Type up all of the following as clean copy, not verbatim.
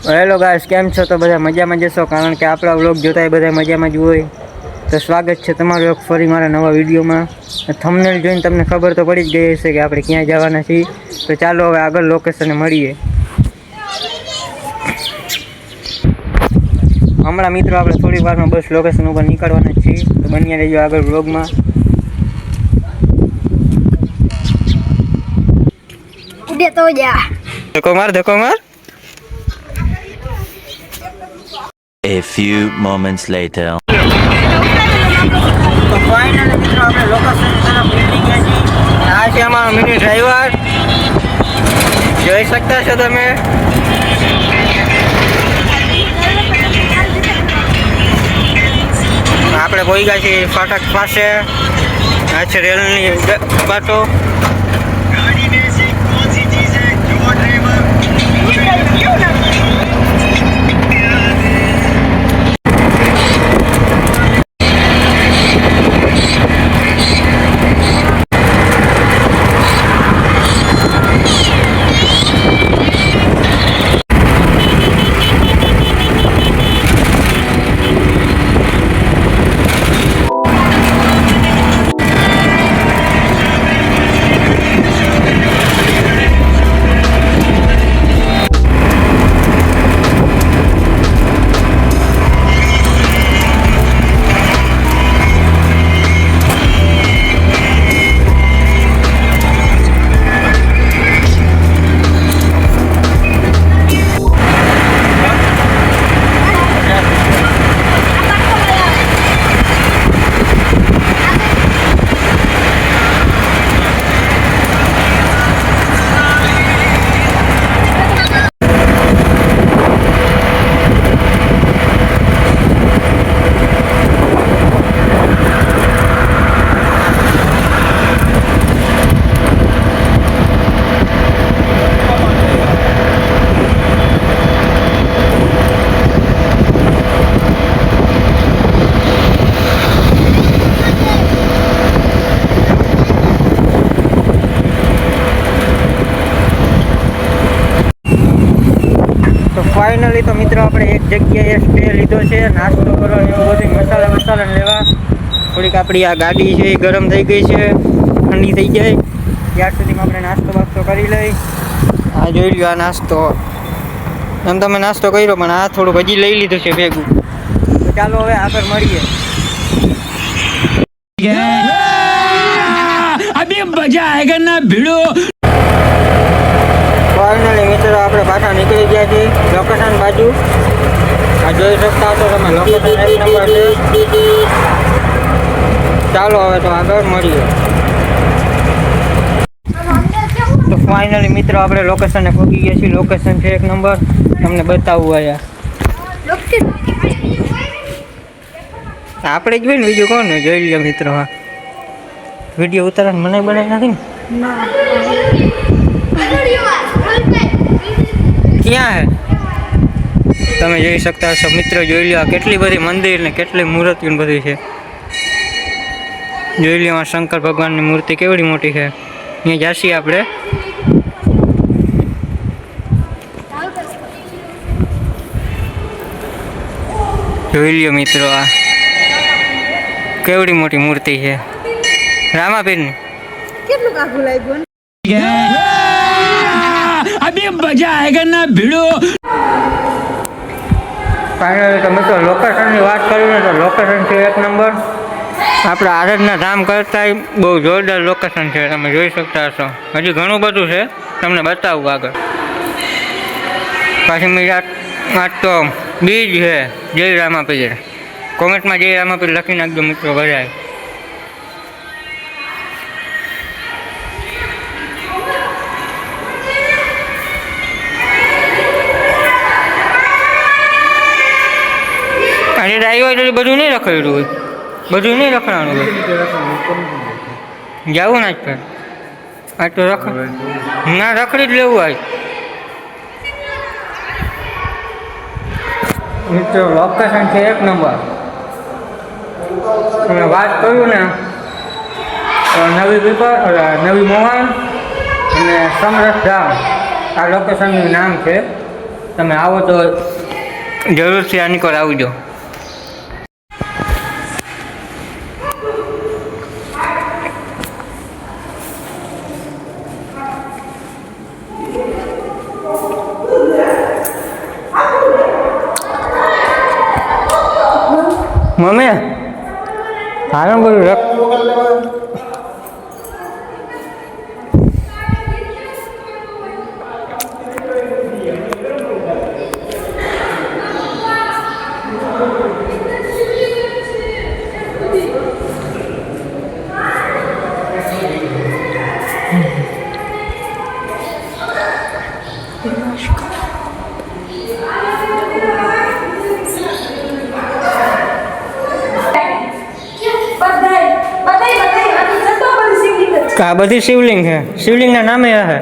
Hello guys, કેમ છો? તો બધા મજામાં જશો, કારણ કે આપણા વ્લોગ જોતા એ બધા મજામાં જ હોય. તો સ્વાગત છે તમારું એક ફરી મારા નવા વિડીયોમાં. થંબનેલ જોઈને તમને ખબર તો પડી જ ગઈ હશે કે આપણે ક્યાં જવાના છીએ. તો ચાલો હવે આગળ લોકેશને મળીએ. હમણાં મિત્રો આપણે થોડી વારમાં બસ લોકેશન ઉપર નીકળવાના છીએ, તો બન્યા રહેજો આગળ વ્લોગમાં. ધક્કો માર. A few moments later. તો ફાઇનલી મિત્રો આપણે લોકેશન તરફ નીકળી ગયા છીએ. આ છે અમારો મિની ડ્રાઈવર, જોઈ શકતા છો તમે. આપણે પહોંચી ગયા છીએ ફાટક પાસે. આ છે રેલની બાટો. ફાઇનલી તો મિત્રો આપણે એક જગ્યાએ સ્ટે લીધો છે, નાસ્તો કરો એવું બધું મસાલા લેવા. થોડીક આપણી આ ગાડી છે એ ગરમ થઈ ગઈ છે, ઠંડી થઈ જાય ત્યાર સુધીમાં આપણે નાસ્તો કરી લઈ. આ જોઈ લ્યો, આ નાસ્તો એમ તમે નાસ્તો કર્યો, પણ આ થોડુંક હજી લઈ લીધું છે ભેગું. તો ચાલો હવે આગળ મળીએ. અભી મજા આયેગા ના ભીડો. ફાઇનલી મિત્રો આપણે પાછા નીકળી ગયા છીએ લોકેશન બાજુ. આ જોઈ શકતા છો તમે, લોકેશન એક નંબર છે. ચાલો હવે તો આગળ મળીએ. તો ફાઇનલી મિત્રો આપણે લોકેશને પહોંચી ગયા છીએ. લોકેશન છે એક નંબર, તમને બતાવવું અહીંયા. આપણે જ હોય ને, બીજું કોણ જોઈ લે મિત્રો. હા, વિડીયો ઉતારવાનું મને બનાવી નથી ને. ક્યાં હે તમે જોઈ શકતા હશો મિત્રો. જોઈ લો કેટલી બધી મંદિર ને કેટલી મૂર્તિઓ બધી છે. જોઈ લો શંકર ભગવાનની મૂર્તિ કેવડી મોટી છે. અહીંયા જાશી આપણે. જોઈ લ્યો મિત્રો, આ કેવડી મોટી મૂર્તિ છે રામાપીરની. કેટલું કાકું લાગ્યું. અભી મજા આયેગા ના ભીડો. ફાઇનલી તો મિત્રો લોકેશનની વાત કરીએ તો લોકેશન છે એક નંબર. આપણે આરાધના ધામ કરતાં બહુ જોરદાર લોકેશન છે, તમે જોઈ શકતા હશો. હજી ઘણું બધું છે, તમને બતાવું આગળ. પાછી મેં આ તો બીજ છે જય રામાપીર. કોમેન્ટમાં જય રામાપીર લખી નાખજો મિત્રો બધાય. અને ડ્રાઈવર બધું નહીં રખડ્યું હોય, બધું નહીં રખડાનું હોય. જવું ના જ પર આ તો ના રખડી જ લેવું હોય. મિત્રો લોકેશન છે એક નંબર. તમે વાત કર્યું ને નવી પીપર, નવી મોહન અને સમરસ ધામ, આ લોકેશનનું નામ છે. તમે આવો તો જરૂરથી આની કોર આવજો. મમ્મી હાલો બોલું રખ. આ બધી શિવલિંગ છે. શિવલિંગના નામે હે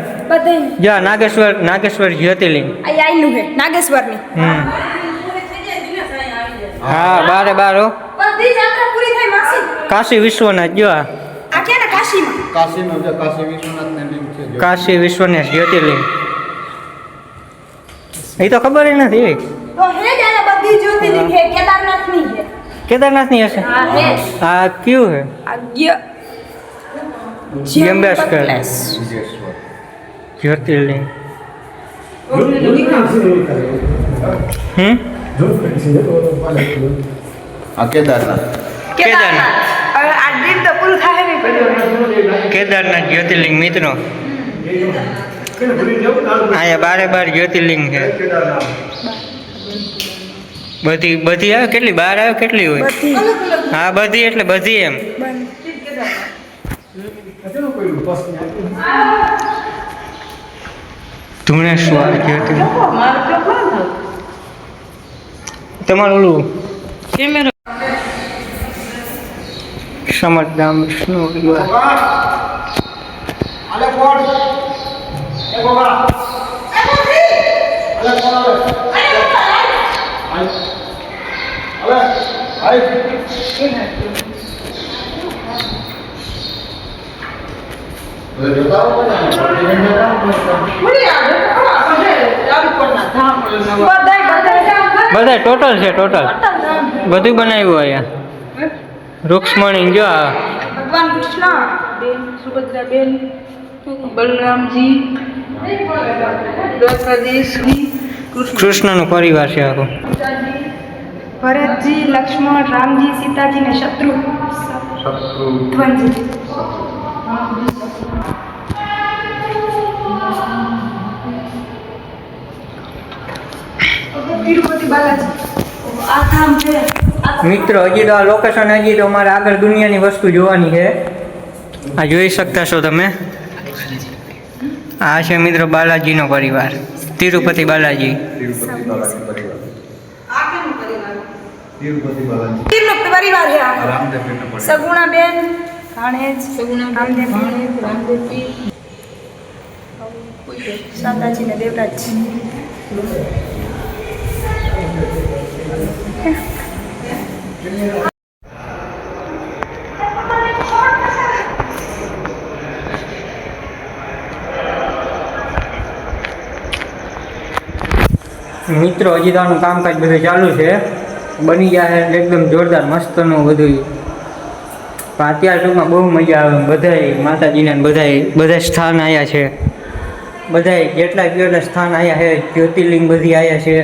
જા નાગેશ્વર જ્યોતિર્લિંગ. નાગેશ્વરની હા બારે બારો બધી જાત્રા પૂરી થઈ માસી. કાશી વિશ્વનાથ જો આ આ કે ને કાશીમાં કાશીનો જે કાશી વિશ્વનાથની લિંક છે જો. કાશી વિશ્વનાથ જ્યોતિર્લિંગ એ તો ખબર ય નથી. તો હે જ આયા બધી જ્યોતિર્લિંગ હે. કેદારનાથની હે. કેદારનાથની હશે. હા હે. આ કયું હે? આગ્ય જંબેશ્વર વિજેશ્વર. જ્યોતિર્લિંગ. આ કેદારનાથ. કેદારનાથ. હવે આ ડ્રીમ તો પૂરું થાય નહીં પડ્યું. કેદારનાથ જ્યોતિર્લિંગ મિત્રો અહીંયા બારે બાર જ્યોતિર્લિંગ છે. બધી આવે કેટલી બાર આવે કેટલી હોય? હા બધી એટલે બધી એમ. ધુણેશ્વર જ્યોતિર્લિંગ તમારું ઓલું સમરધામ વિષ્ણુ વિવાહ. બધા ટોટલ છે ટોટલ બધું બનાવ્યું અહીંયા. રૂક્ષ્મણી જો આ ભગવાન કૃષ્ણ બેન સુભદ્રાબેન બલરામજી દ્વારકાધીશજી કૃષ્ણનો પરિવાર છે આખો. ભરતજી લક્ષ્મણ રામજી સીતાજી ને શત્રુઘ્નજી. તિરુપતિ બાલાજી આ ધામ છે. મિત્રો હજી તો આ લોકેશન હજી તો અમારે આગળ દુનિયાની વસ્તુ જોવાની છે. આ જોઈ શકતા છો તમે. આ છે મિત્રો બાલાજીનો પરિવાર તિરુપતિ બાલાજી. તિરુપતિ બાલાજી પરિવાર. આ કેનો પરિવાર? તિરુપતિ બાલાજી. તીરનો પરિવાર છે આ. રામદેવપીરનો પરિવાર. સગુણાબેન ભાણેજ રામદેવ રામદેવજી શાંતાજી ને દેવરાજ. મિત્રો હજી તો આનું કામકાજ બધું ચાલુ છે. બની જાય એકદમ જોરદાર મસ્તનું બધું. પણ અત્યાર ટૂંકમાં બહુ મજા આવે. બધાય માતાજીના બધા સ્થાન આવ્યા છે. બધાય જેટલા સ્થાન આવ્યા છે. જ્યોતિર્લિંગ બધી આવ્યા છે.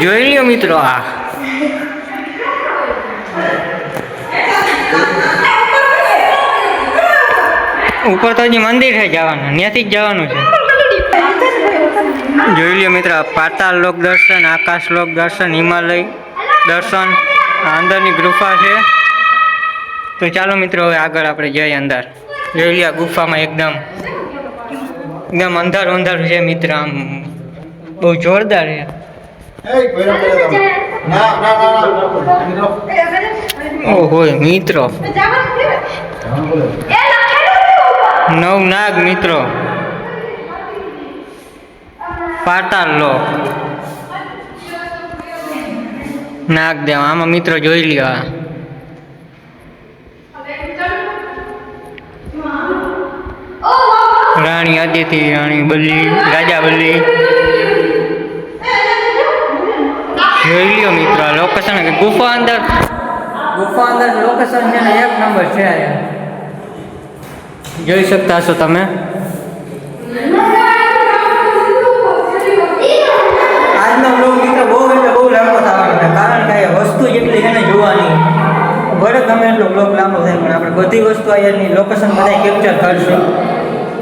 જોઈ લ્યો મિત્રો આ ઉપર તો હજી મંદિર છે જવાનું, ત્યાંથી જ જવાનું છે. જોઈ લ્યો મિત્ર, પાતાળ લોક દર્શન, આકાશ લોક દર્શન, હિમાલય દર્શન, આ અંદરની ગુફા છે. તો ચાલો મિત્રો હવે આગળ આપણે જઈએ અંદર. જોઈ લ્યો ગુફામાં એકદમ અંધારું છે મિત્ર, આમ બહુ જોરદાર છે. ઓહો મિત્રો, નવનાગ મિત્રો, પાતાળ લોક, નાગદેવ. આમાં મિત્રો જોઈ લ્યો, રાણી આદિતિ, રાણી બલ્લી, રાજા બલ્લી. જોઈ લ્યો મિત્રો લોકેશન, ગુફા અંદર લોકેશન છે ને એક નંબર છે. જોઈ શકતા હશો તમે. આજનો બ્લોગ મિત્રો બહુ લાંબો થવાનો છે, કારણ કે વસ્તુ જેટલી છે ને જોવાની, ભલે ગમે એટલો બ્લોગ લાંબો થાય પણ આપણે બધી વસ્તુ અહીંયાની લોકેશન બધા કેપ્ચર કરશું.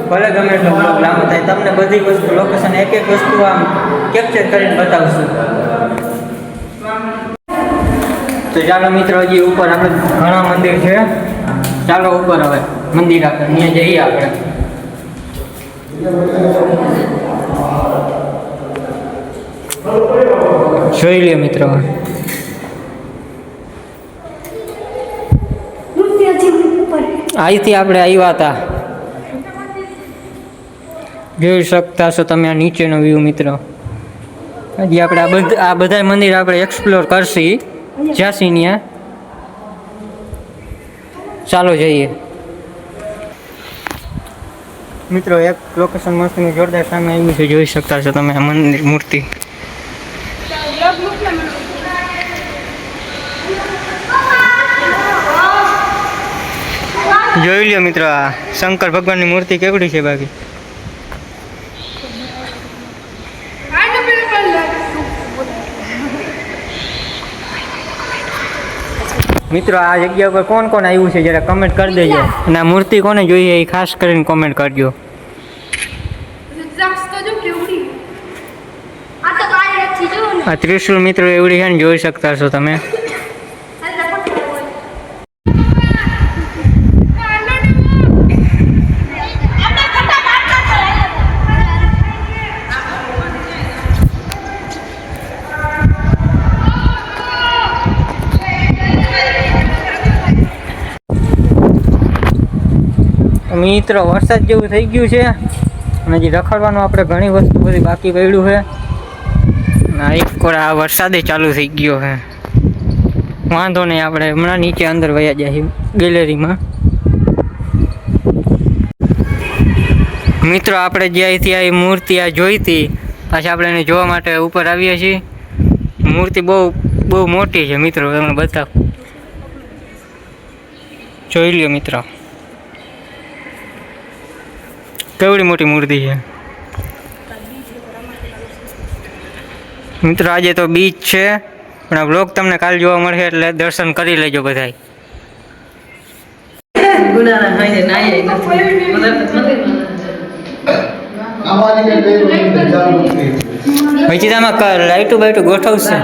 ભલે ગમે એટલો બ્લોગ લાંબો થાય, તમને બધી વસ્તુ લોકેશન એક વસ્તુ આમ કેપ્ચર કરીને બતાવશું. તો ચાલો મિત્રો, હજી ઉપર આપણે ઘણા મંદિર છે. ચાલો ઉપર હવે મંદિર આપણે ત્યાં જઈએ. આપણે જોઈ લે મિત્રો, અહીંથી આપણે આવ્યા હતા. જોઈ શકતા છો તમે આ નીચેનો વ્યૂ મિત્રો. હજી આપણે આ બધા મંદિર આપણે એક્સપ્લોર કરશી જ્યાંસી ત્યાં. ચાલો જઈએ મિત્રો. એક લોકેશન મસ્તનું જોરદાર સામે આવ્યું છે, જોઈ શકતા છો તમે આ મંદિર મૂર્તિ. જોઈ લ્યો મિત્રો, આ શંકર ભગવાનની મૂર્તિ કેવડી છે બાકી. મિત્રો આ જગ્યા પર કોણ આવ્યું છે જરા કમેન્ટ કરી દેજો, અને આ મૂર્તિ કોને જોઈએ એ ખાસ કરીને કોમેન્ટ કરજો. આ ત્રિશુલ મિત્રો એવડી છે ને, જોઈ શકતા છો તમે. મિત્રો વરસાદ જેવું થઈ ગયું છે, અને હજી રખડવાનું આપણે ઘણી વસ્તુ બધી બાકી પડ્યું છે. એક કોરા વરસાદે ચાલુ થઈ ગયો છે. વાંધો નહીં, આપણે હમણાં નીચે અંદર વયા જાય ગેલેરીમાં. મિત્રો આપણે જ્યાંથી આ મૂર્તિ આ જોઈ હતી, પાછી આપણે એને જોવા માટે ઉપર આવીએ છીએ. મૂર્તિ બહુ મોટી છે મિત્રો, તમને બતાવું. જોઈ લ્યો મિત્રો, કેવડી મોટી મૂર્તિ છે મિત્રો. આજે તો બીચ છે, પણ આ બ્લોગ તમને કાલ જોવા મળશે, એટલે દર્શન કરી લેજો બધા. પછી આમાં લાઈટું બાઈટું ગોઠવશે.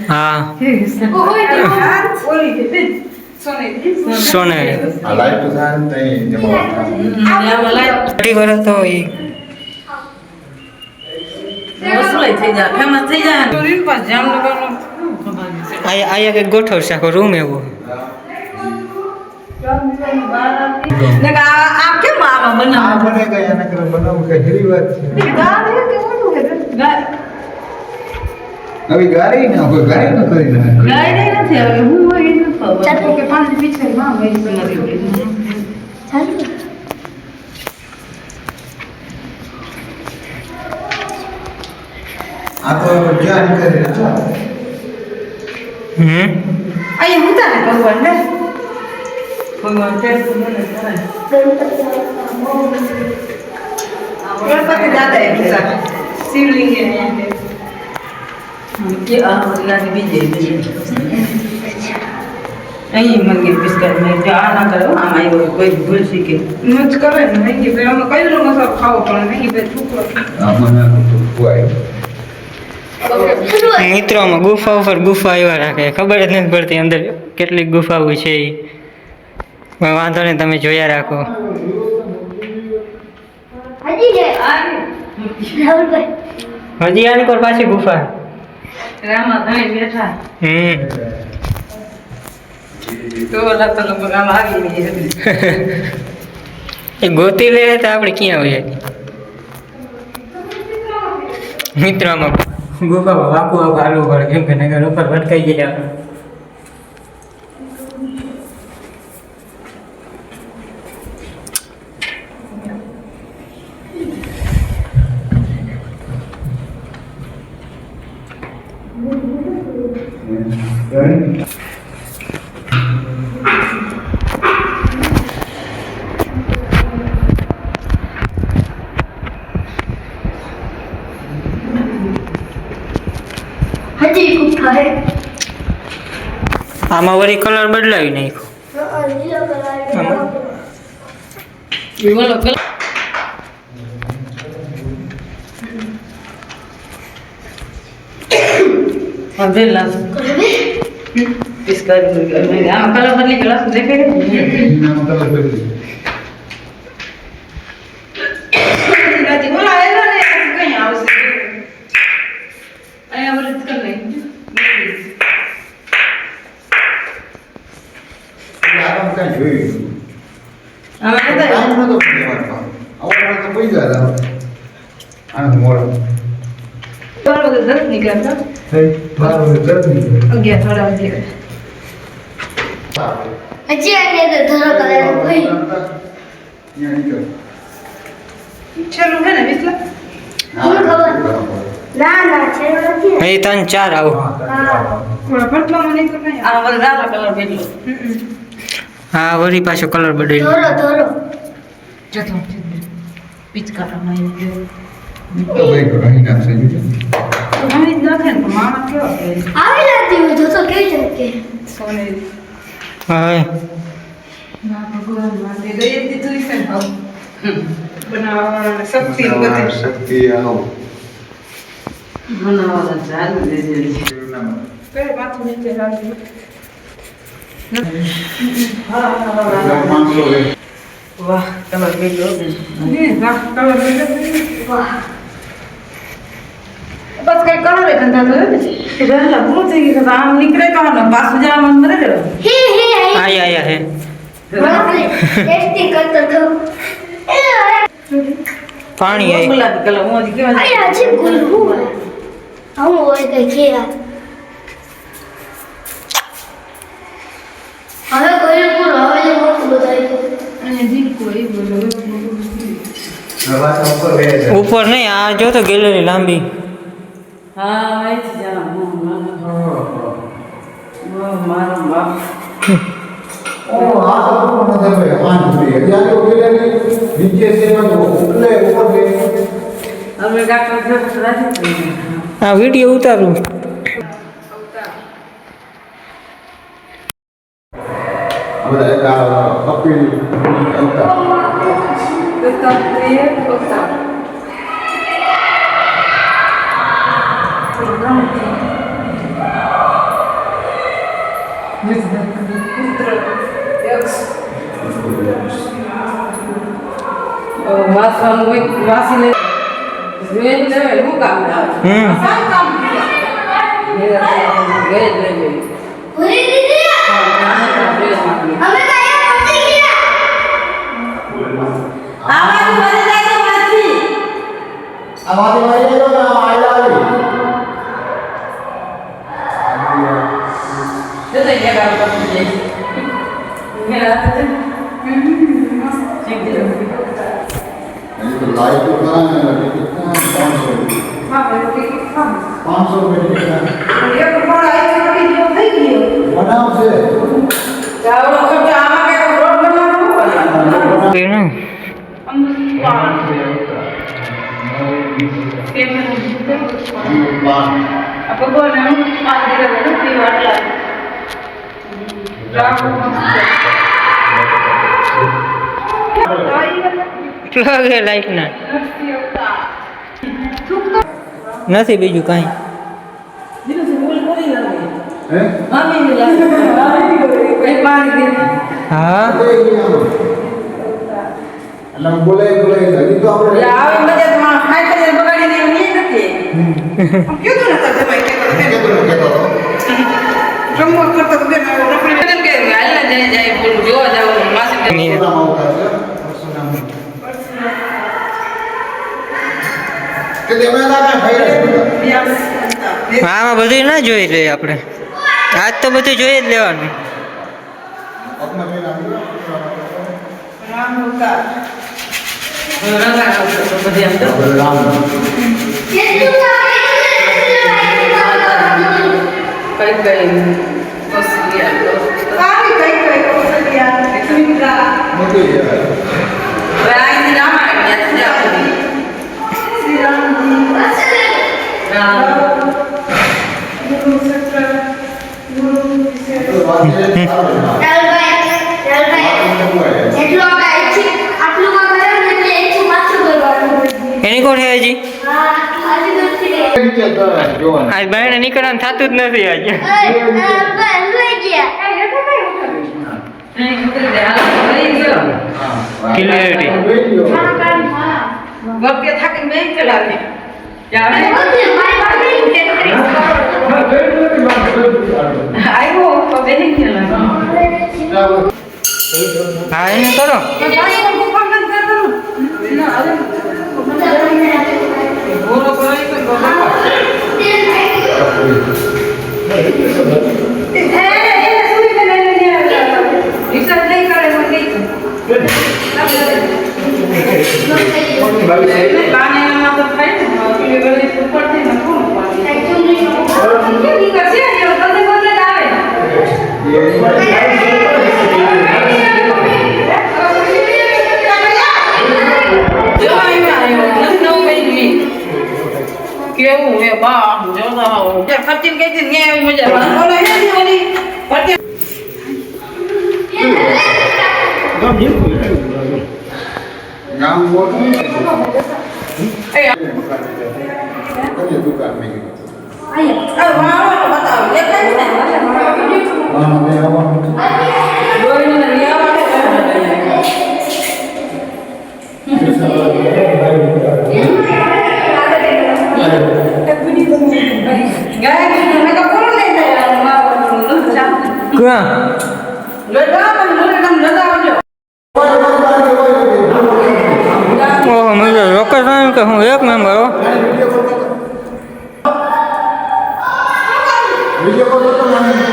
હા સોનેરી આ લાઈટ ઉદાહરણ તઈ ઠીક કરે તો એ આયા કંઈક ગોઠવશે આખો રૂમ એવો. આ બને ગયા નકર બનાવું કે હેરી વાત છે. હવે ગાડી ના હોય, ગાડી ન કરી નાખે. ગાય નથી હવે હું હોય એ નથી ખબર. ચાલો કે પાંચ પીછે માં હોય ચાલો. આ તો જ્યાં નીકળી રહ્યા છો. અહીંયા હું તારે ભગવાન ને ભગવાન ટેસ્ટ મને કરાય. ગણપતિ દાદા એક સાથે શિવલિંગ એ અહીંયા કે આ ગાડી બીજે અહીં મંગી બિસ્કટ મેં જો આ ના કરો આમાં આવ્યો કોઈ ભૂલ શીખે મચ કરે ને મેગી પે અમે કઈ નો મસાલો ખાવો પણ મેગી પે છોકરો મને ખવાય મિત્રોમાં ગુફા ઉપર ગુફા આવ્યા રાખે ખબર જ નથી પડતી અંદર કેટલીક ગુફાઓ છે એ વાંધો નહીં તમે જોયા રાખો હજી આની પર પાછી ગુફા રામા ધણી બેઠા તો લતો લગભગ આમ આવી નહીં એ ગોતી લે તો આપણે ક્યાં આવીએ મિત્રોમાં ગુફામાં વાકું વાકું હાલવું પડે કેમ કે નગર ઉપર ભટકાઈ ગયા આપણે હજી ગુફા હે આમાં વળી કલર બદલાવી નાખ્યો લીલો કલર બોલો કલ હવે લાસ બિસ્કટ મેં આમાં કલર બદલી ગ્લાસ દેખે રાજી બોલા એનો ને કઈ આવશે અહીંયા વરત કર લે આરામ કાંઈ જોયું આમાં ટાઈમ હતા નતો પડ્યો આવો તો પડી ગયા આને મોડો બાર વાગે દરદ નીકળ્યા મારો દર્દ નહીં 11 થોડા વાગે હજી આને તો ધરો કલર કોઈ છેલ્લું હે ને વિસલા ના ના છે નથી એ ત્રણ ચાર આવો થોડા પટલામાં નહીં તો કઈ આ વલ રાતો કલર બેઠો હા વળી પાછો કલર બદલ્યો ધરો ધરો જતો પિચકારામાં આવી તો ભાઈ ઘણી ના થઈ ગયું ઘણી જ નાખે ને પણ માણસ કેવો કે આવી લાગતી હોય જો તો કેવી શકે સોનેરી હા ના ભગવાન માટે દઈ દીધું છે ને હવે બનાવવાના શક્તિ બધે શક્તિ આવો બનાવવા ચાલુ દે દે કઈ માથું નીચે રાખજો વાહ કલર બેઠો ને વાહ કલર વાહ બસ કઈ કલર એ ધંધા તો ને કે પહેલા ભૂલ થઈ ગઈ તો આમ નીકળે કાનો પાછું જવા મન મરે રહ્યો હે હે આયા હે ટેસ્ટી કરતો તો પાણી આય ગુલાબી કલર મોજી કેવા આયા છે ગુલહુ હું હોય કઈ ખેરા હવે કોઈ પૂરો હવે જે મોટું બધાય અને જીન કોઈ બોલો ઉપર નહીં આ જો તો ગેલેરી લાંબી હા વાઈટ જા મારો બાપ ઓ આ તો નથી ભાઈ આન જોઈ અત્યારે ઓગેલાની નીચે છે માં ઉપલે ઉપર બે હવે કાકા ઘર રાજી આ વિડીયો ઉતારું બધા કપિલ આવતા તો પ્રિય પોતા વાસીને જોઈને લેવે હું કામ કામ ઘરે જ રહેજો પૂરી દીદી અમે કયા પતી ગયા આવાજ મરી જાય તો માછી આવાજ વાળી તો ના આલાવી જતો ગયા કામ કરતી જાય ઘેરા ઠીક છે तो लाइट तो कराने कितना 500 હા ભાઈ હા 500 रुपए એક પણ આઈ પડી ગયો થઈ ગયો बनाव से ચાવડો ખર્ચ આમાં કે રોડ બનાવવાનો પેલું apa gua nang પ્લગ એ લાઈટના નથી બીજું કાંઈ. હે? હા એટલે બોલે હજી તો આપણે કહેતો હતો. પરશુરામ અવતાર છે. કે તમે ના કાંઈ ભાઈ આમાં બધું ના જોઈ લઈએ આપણે. આજ તો બધું જોઈ જ લેવાનું. પગમાં જોઈને આમ મોટી છે. એની કોણ છે હજી? નીચે જોવાનું. આજ બહાર નીકળવાનું થતું જ નથી આજે. Clarity. હા એને કરો. કેવું હે બા જોતા ખર્ચી કઈ થી ન્યાય મજા બોલો હે ની ઓલી ખર્ચી ગામ મોટું છે. એ કઈ દુકાન મેં કીધું. વાળો બતાવ દેખાય છે હા મેં આવવાનું. દોરીને રિયા ઓહો મને લોકેશન કે હું એક મેમ્બર હો. વિડીયો કોલ કરતો નાની.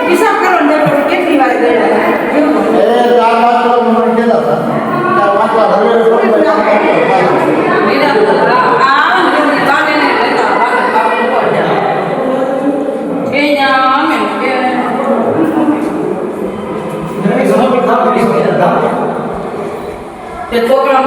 હિસાબ કરો ને કેટલી વાર ગયા છોકરા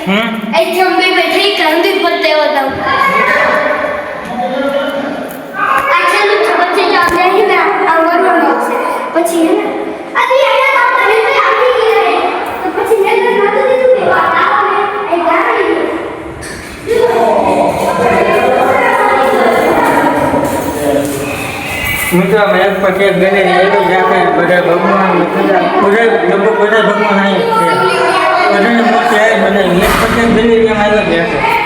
અહીંથી અમે બે થઈ કાંદી પડતે હતા આ છેલ્લું છે પછી જો આપણે હિને આ વરવાનું આવશે પછી હે ને આથી અહીંયા આપણે આવી ગઈ તો પછી મેં નતું દીધું કે વાત આવે એ ગાડી મિત્રો અમે એક પછી એક ગેલેરી આવી જ્યાં બધા ભગવાન બધા લગભગ બધા ભગવાન આવી છે બધાને મોટી આવી બનાવી એક પછી એક ગેલેરી એમ આવી ગયા છે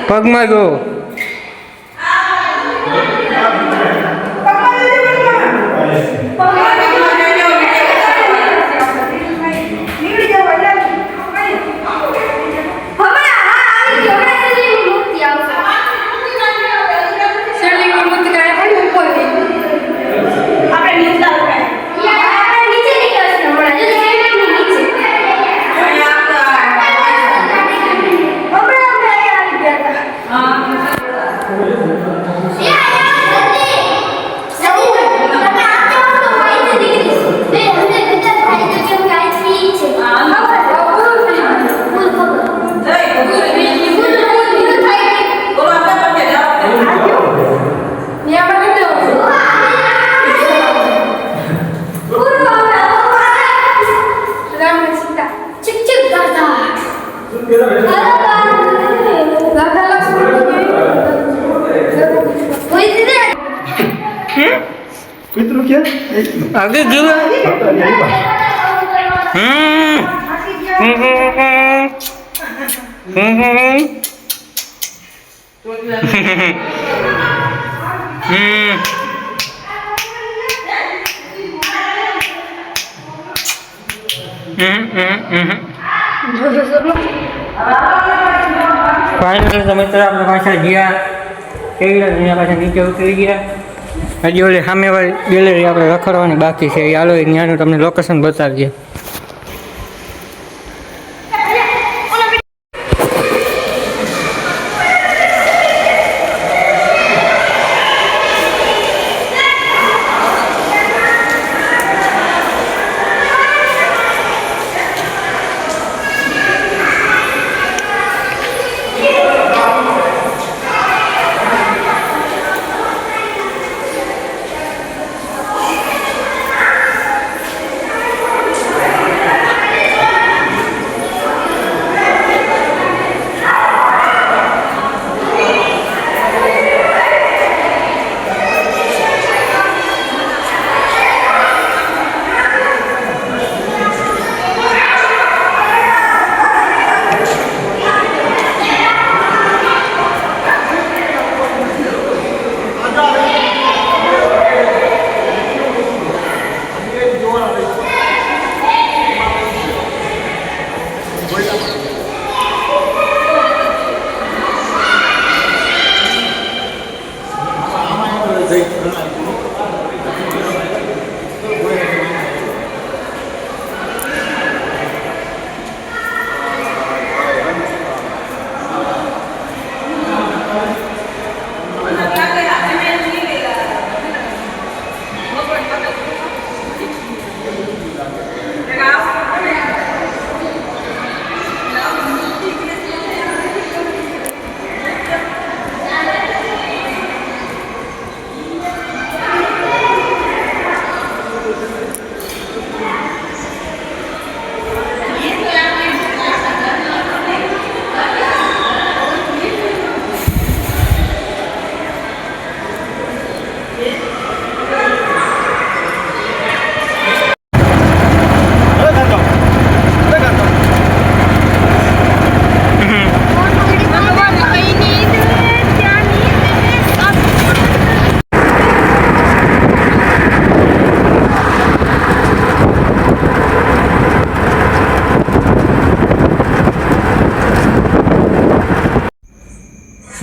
પગમાં જો आगे जो फाइनल तो मित्र अपने पास गया पास नीचे उतरी गया हजी ओली सामे वाली गैलरी આપણે રખડવાની બાકી છે હાલો ત્યાંનું તમને લોકેશન બતાવીએ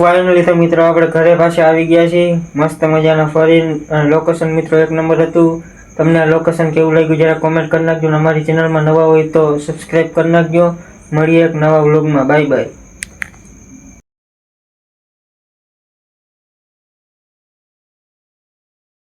ફાઇનલી તો મિત્રો આપણે ઘરે પાછા આવી ગયા છીએ મસ્ત મજાના ફરીને લોકેશન મિત્રો એક નંબર હતું તમને આ લોકેશન કેવું લાગ્યું જરા કોમેન્ટ કરી નાખજો અને અમારી ચેનલમાં નવા હોય તો સબસ્ક્રાઇબ કરી નાખજો મળીએ એક નવા વ્લોગમાં બાય બાય